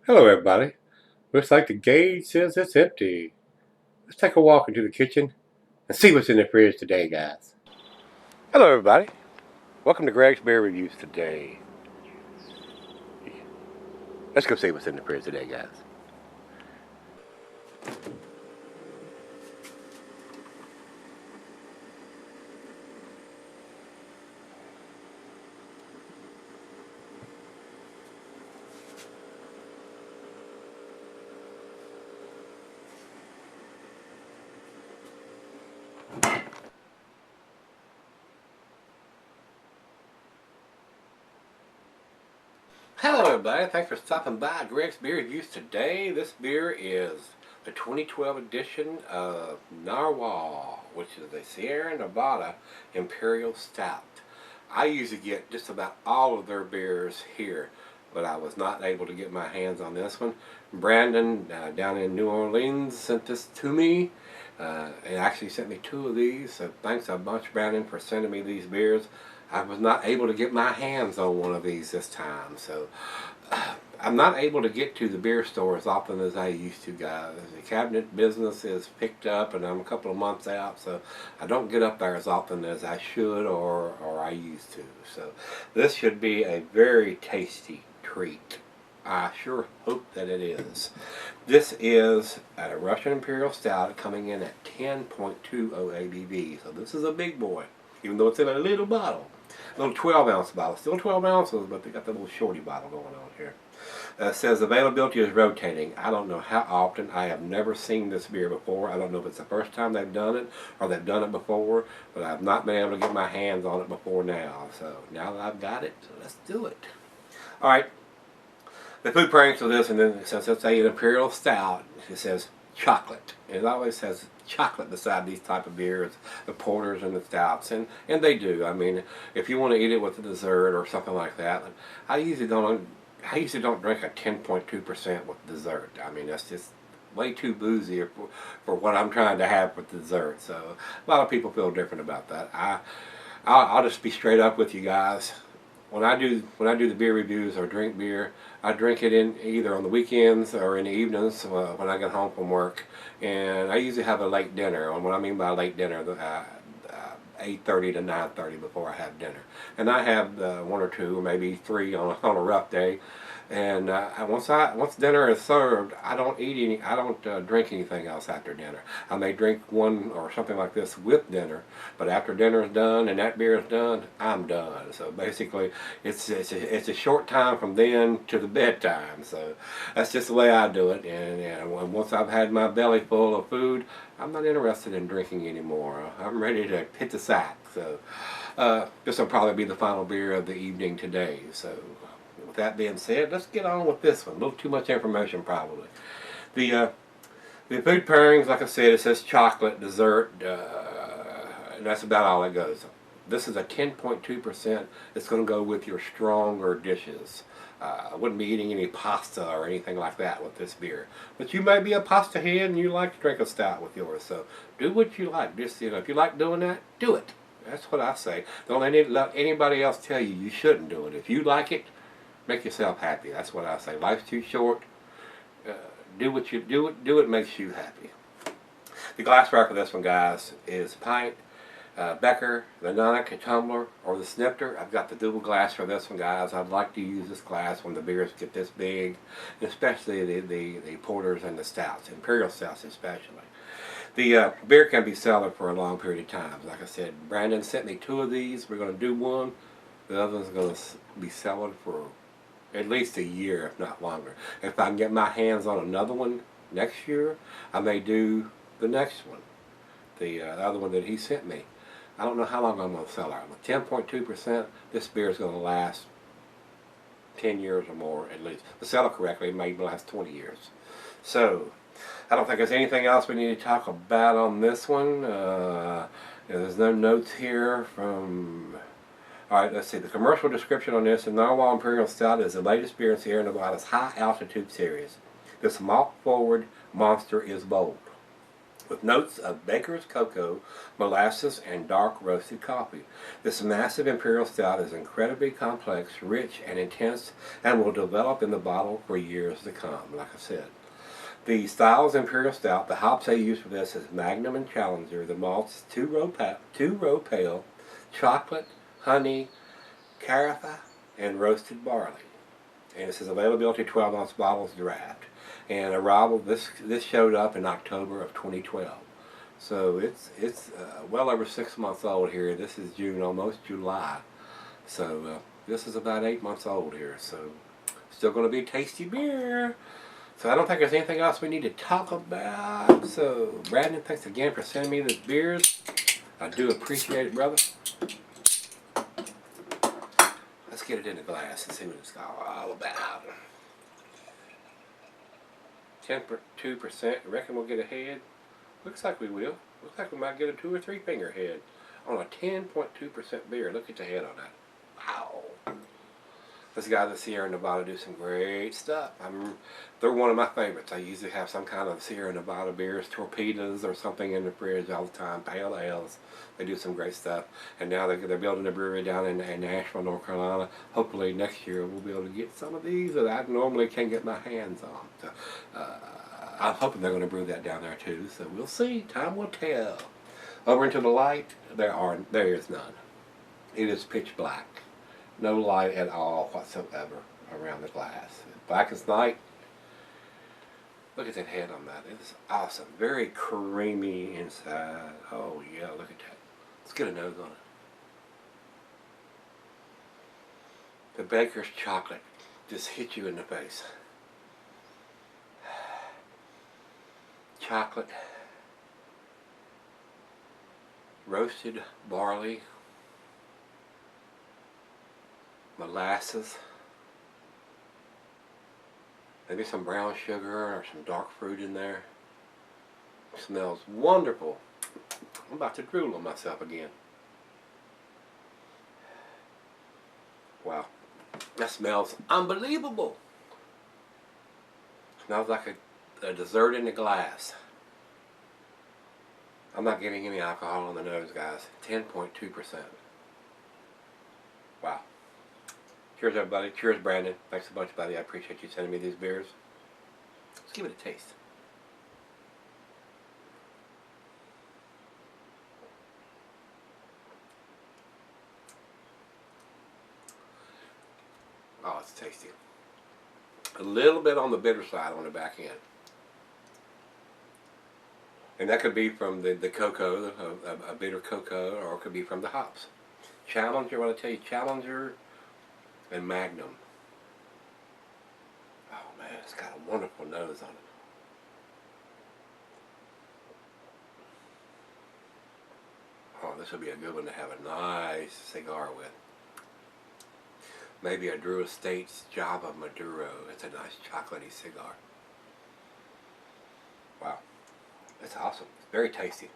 Hello, everybody. Looks like the gauge says it's empty. Let's take a walk into the kitchen and see what's in the fridge today, guys. Hello, everybody. Welcome to Gregsbeerreviews today. Let's go see what's in the fridge today, guys. Hello, everybody. Thanks for stopping by Gregsbeerreviews today. This beer is the 2012 edition of Narwhal, which is the Sierra Nevada Imperial Stout. I usually get just about all of their beers here, but I was not able to get my hands on this one. Brandon down in New Orleans sent this to me. He actually sent me two of these, so thanks a bunch, Brandon, for sending me these beers. I was not able to get my hands on one of these this time, so I'm not able to get to the beer store as often as I used to, guys. The cabinet business is picked up, and I'm a couple of months out, so I don't get up there as often as I should or I used to. So this should be a very tasty treat. I sure hope that it is. This is a Russian Imperial Stout coming in at 10.20 ABV, so this is a big boy, even though it's in a little bottle. A little 12-ounce bottle. Still 12 ounces, but they got the little shorty bottle going on here. It says availability is rotating. I don't know how often. I have never seen this beer before. I don't know if it's the first time they've done it or they've done it before, but I've not been able to get my hands on it before now. So now that I've got it, let's do it. Alright. The food pairings for this, and then since it's an Imperial Stout, it says chocolate. It always says chocolate beside these type of beers, the porters and the stouts, and they do. I mean, if you want to eat it with a dessert or something like that, I usually don't drink a 10.2% with dessert. I mean, that's just way too boozy for what I'm trying to have with dessert. So a lot of people feel different about that. I'll just be straight up with you guys. When I do the beer reviews or drink beer, I drink it in either on the weekends or in the evenings when I get home from work. And I usually have a late dinner. And what I mean by late dinner, 8:30 to 9:30 before I have dinner. And I have one or two, or maybe three on a rough day. And once dinner is served, I don't drink anything else after dinner. I may drink one or something like this with dinner, but after dinner is done and that beer is done, I'm done. So basically, it's a short time from then to the bedtime. So that's just the way I do it. And once I've had my belly full of food, I'm not interested in drinking anymore. I'm ready to hit the sack. So this will probably be the final beer of the evening today. So with that being said, let's get on with this one. A little too much information probably. The food pairings, like I said, it says chocolate, dessert, and that's about all it goes. This is a 10.2%. It's going to go with your stronger dishes. I wouldn't be eating any pasta or anything like that with this beer. But you may be a pasta head and you like to drink a stout with yours. So do what you like. Just, if you like doing that, do it. That's what I say. Don't let anybody else tell you shouldn't do it. If you like it, make yourself happy. That's what I say. Life's too short. Do what makes you happy. The glassware for this one, guys, is pint, Becker, the Nonic, a tumbler, or the snifter. I've got the dual glass for this one, guys. I'd like to use this glass when the beers get this big, especially the porters and the stouts, Imperial stouts especially. The beer can be cellared for a long period of time. Like I said, Brandon sent me two of these. We're going to do one. The other one's going to be cellared for at least a year, if not longer. If I can get my hands on another one next year, I may do the next one, the other one that he sent me. I don't know how long I'm going to sell out. With 10.2%, this beer is going to last 10 years or more at least. To sell it correctly, it may last 20 years. So, I don't think there's anything else we need to talk about on this one. There's no notes here from... Alright, let's see. The commercial description on this, the Narwhal Imperial Stout is the latest beer in Sierra Nevada's high-altitude series. This malt-forward monster is bold. with notes of baker's cocoa, molasses, and dark roasted coffee. This massive imperial stout is incredibly complex, rich, and intense, and will develop in the bottle for years to come, like I said. The style's imperial stout, the hops they use for this is Magnum and Challenger. The malts, two-row pale, chocolate, honey, carafa, and roasted barley. And it says availability 12-ounce bottles draft. And arrival, this showed up in October of 2012. So it's well over 6 months old here. This is June, almost July. So this is about 8 months old here. So still going to be a tasty beer. So I don't think there's anything else we need to talk about. So Brandon, thanks again for sending me these beers. I do appreciate it, brother. Let's get it in the glass and see what it's all about. 10.2%. You reckon we'll get a head? Looks like we will. Looks like we might get a 2 or 3 finger head on a 10.2% beer. Look at the head on that. Wow. Those guys at Sierra Nevada do some great stuff. They're one of my favorites. I usually have some kind of Sierra Nevada beers, torpedoes or something in the fridge all the time, pale ales. They do some great stuff. And now they're building a brewery down in Nashville, North Carolina. Hopefully next year we'll be able to get some of these that I normally can't get my hands on. So, I'm hoping they're going to brew that down there too. So we'll see. Time will tell. Over into the light, there is none. It is pitch black. No light at all whatsoever around the glass. Black as night. Look at that head on that. It is awesome. Very creamy inside. Oh yeah, look at that. Let's get a nose on it. The baker's chocolate just hit you in the face. Chocolate. Roasted barley. Molasses, maybe some brown sugar or some dark fruit in there. It smells wonderful. I'm about to drool on myself again. Wow, that smells unbelievable. Smells like a dessert in a glass. I'm not getting any alcohol on the nose, guys. 10.2%. Wow. Cheers, everybody. Cheers, Brandon. Thanks a bunch, buddy. I appreciate you sending me these beers. Let's give it a taste. Oh, it's tasty. A little bit on the bitter side on the back end. And that could be from the cocoa, a bitter cocoa, or it could be from the hops. Challenger, I want to tell you, Challenger and Magnum. Oh man, it's got a wonderful nose on it. Oh, this would be a good one to have a nice cigar with. Maybe a Drew Estates Java Maduro. It's a nice chocolatey cigar. Wow, that's awesome. It's very tasty.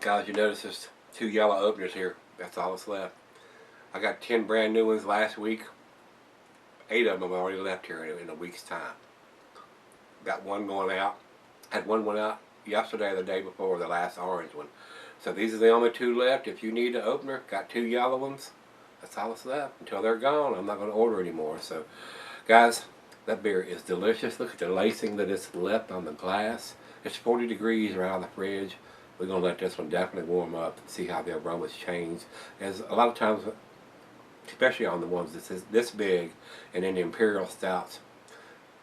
Guys, you notice there's 2 yellow openers here. That's all that's left. I got 10 brand new ones last week. 8 of them have already left here in a week's time. Got one going out. Had one went out yesterday or the day before, the last orange one. So these are the only 2 left. If you need an opener, got 2 yellow ones. That's all that's left. Until they're gone, I'm not going to order anymore. So, guys, that beer is delicious. Look at the lacing that is left on the glass. It's 40 degrees right out of the fridge. We're going to let this one definitely warm up and see how the aromas change. As a lot of times, especially on the ones that's this big and in the Imperial Stouts,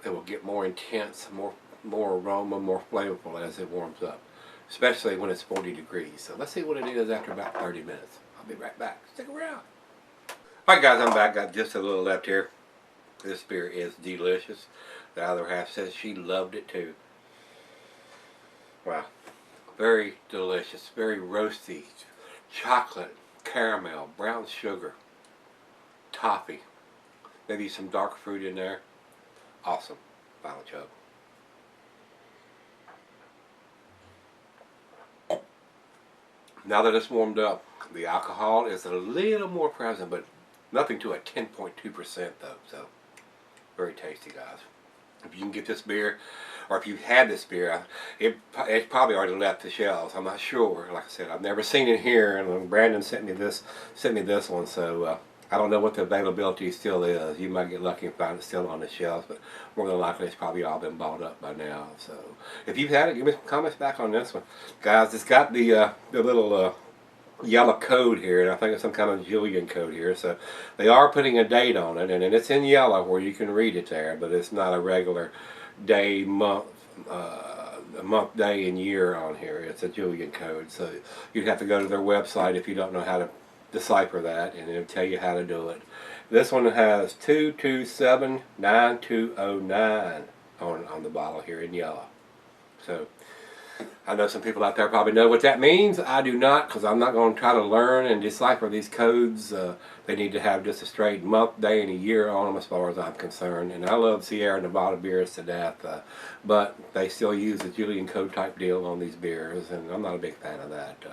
it will get more intense, more aroma, more flavorful as it warms up. Especially when it's 40 degrees. So let's see what it is after about 30 minutes. I'll be right back. Stick around. Alright guys, I'm back. Got just a little left here. This beer is delicious. The other half says she loved it too. Wow. Very delicious, very roasty, chocolate, caramel, brown sugar, toffee, maybe some dark fruit in there. Awesome. Final chug. Now that it's warmed up, the alcohol is a little more present, but nothing to a 10.2% though, so very tasty, guys. If you can get this beer, or if you've had this beer, it's probably already left the shelves. I'm not sure. Like I said, I've never seen it here, and Brandon sent me this one, so I don't know what the availability still is. You might get lucky and find it still on the shelves, but more than likely it's probably all been bought up by now. So if you've had it, give me some comments back on this one, guys. It's got the little yellow code here, and I think it's some kind of Julian code here, so they are putting a date on it, and it's in yellow where you can read it there, but it's not a regular day, month, day, and year on here. It's a Julian code, so you'd have to go to their website if you don't know how to decipher that, and it'll tell you how to do it. This one has 2279209 on the bottle here in yellow. So I know some people out there probably know what that means. I do not, because I'm not going to try to learn and decipher these codes. They need to have just a straight month, day, and a year on them as far as I'm concerned. And I love Sierra Nevada beers to death, but they still use a Julian code type deal on these beers, and I'm not a big fan of that.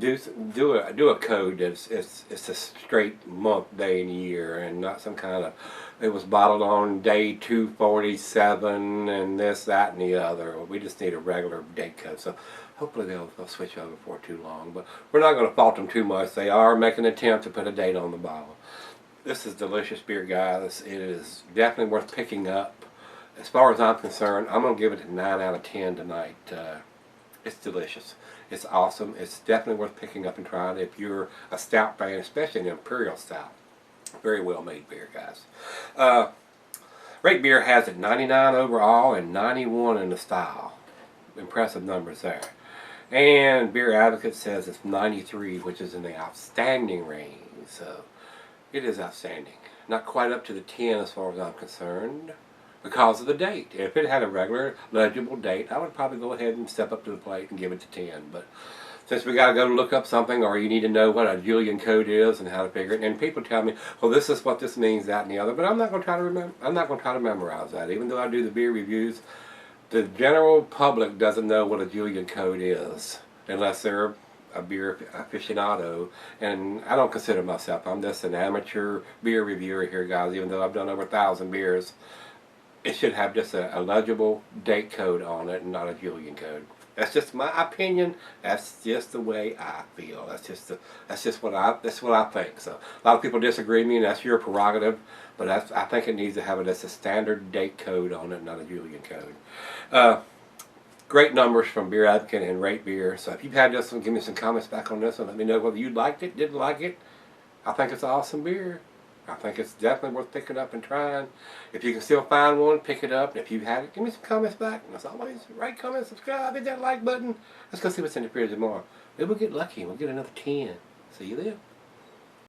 Do a code that's it's a straight month, day, and year, and not some kind of it was bottled on day 247 and this, that, and the other. We just need a regular date code. So hopefully they'll switch over before too long. But we're not going to fault them too much. They are making an attempt to put a date on the bottle. This is delicious beer, guys. It is definitely worth picking up. As far as I'm concerned, I'm going to give it a 9 out of 10 tonight. It's delicious. It's awesome. It's definitely worth picking up and trying if you're a stout fan, especially an Imperial Stout. Very well made beer, guys. Rate Beer has it 99 overall and 91 in the style. Impressive numbers there. And Beer Advocate says it's 93, which is in the outstanding range. So it is outstanding. Not quite up to the 10 as far as I'm concerned, because of the date. If it had a regular legible date, I would probably go ahead and step up to the plate and give it to 10. But since we got to go look up something, or you need to know what a Julian code is and how to figure it, and people tell me, well, this is what this means, that, and the other, but I'm not going to try to remember. I'm not going to try to memorize that. Even though I do the beer reviews, the general public doesn't know what a Julian code is unless they're a beer aficionado, and I don't consider myself. I'm just an amateur beer reviewer here, guys. Even though I've done over 1,000 beers, it should have just a legible date code on it and not a Julian code. That's just my opinion. That's just the way I feel. That's just what I think. So a lot of people disagree with me, and that's your prerogative. But I think it needs to have it as a standard date code on it, not a Julian code. Great numbers from Beer Advocate and Rate Beer. So if you've had this one, give me some comments back on this one. Let me know whether you liked it, didn't like it. I think it's an awesome beer. I think it's definitely worth picking up and trying. If you can still find one, pick it up. And if you've had it, give me some comments back. And as always, rate, comment, subscribe, hit that like button. Let's go see what's in the fridge tomorrow. Maybe we'll get lucky and we'll get another 10. See you then.